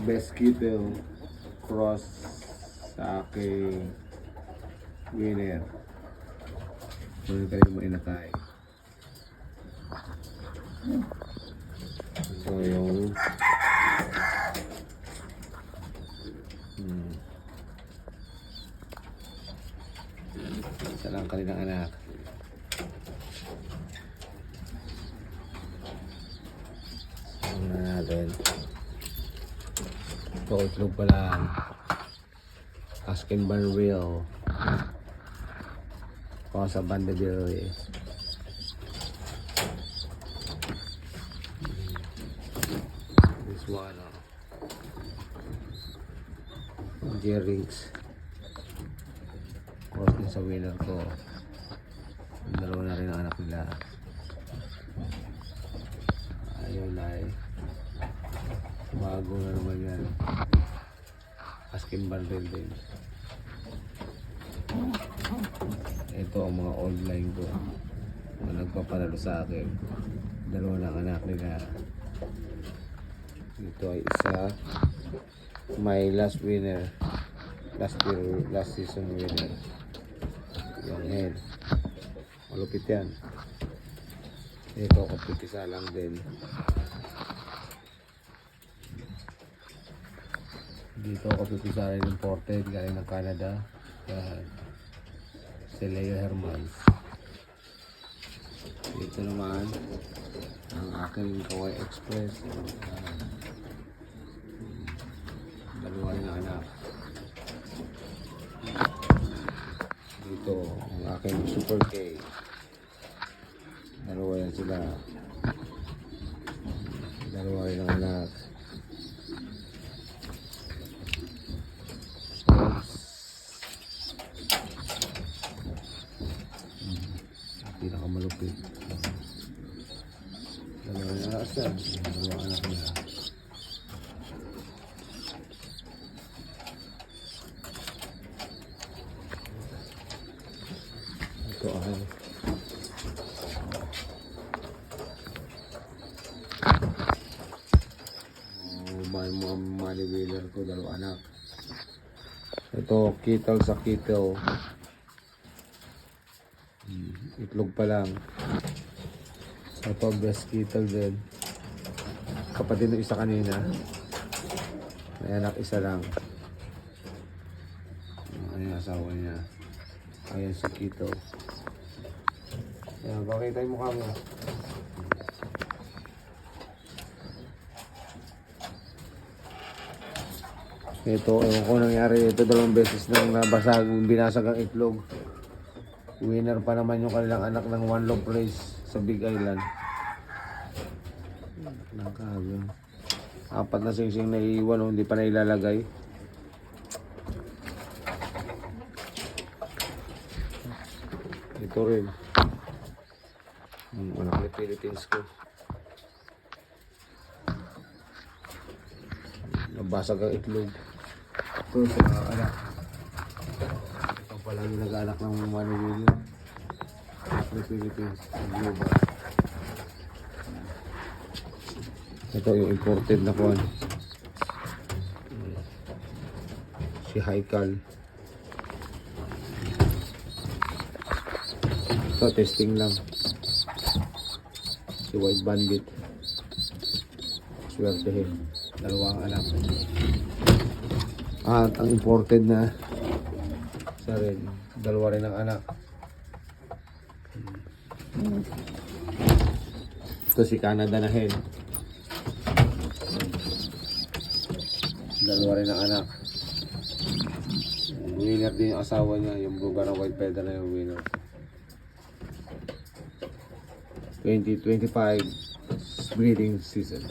best kibble cross sa aking winner. Muna tayo mo inatay. So yung isa lang kanilang anak. So na natin. Ito itlog pa lang. Askin Barnwell. Kung sa Vanderbilt eh. This one Jerings. Cross din sa winner ko. Yung dalawa na rin ang anak nila. Ayun ay bago na naman yan. Askin Barnwell din. Ito ang mga old line ko na nagpapanalo sa akin. Dalawa ng anak nila. Ito ay isa. My last winner. Last season winner. Yung head. Malupit yan. Ito kapitisa lang din. Dito kapitisa rin imported galing ng Canada. Yan. Si Leo Hermans. Dito naman ang aking Kawai Express. Dalawa na anak. Dito ang aking Super K. Dalawa yan sila. Dalawa rin ang anak. Pinakamalupit. Dalawa na asan. Dalawa anak nila. Ito ay mga money wheeler ko. Dalawa anak. Ito Kittle sa Kittle. Itlog pa lang. Ito best Kittle din. Kapatid ng isa kanina. May anak isa lang. Ayan asawa niya. Ayan si Kittle. Ayan, pakita yung mukha mo. Ito, ewan ko nangyari. Ito dalawang beses nang nabasag, binasag ang itlog. Winner pa naman yung kanilang anak ng One Love Race sa Big Island. Nakaga. 4 na singsing na iiwan, hindi pa na ilalagay. Ito rin. Ang anak ni Philippines ko. Nabasag ang itlog. Ito sa anak. Palagi nag-anak ng Manila sa Philippines, global. Ito yung imported na kuwan. Si Haikal. Ito testing lang. Si White Bandit. Swertehin. Dalawang anak. At ang imported na isa rin, dalawa rin ang anak. Ito si Canada na hen. Dalawa rin ang anak. Winner din yung asawa niya, yung blue bar white feather na yung winner. 2025 breeding season.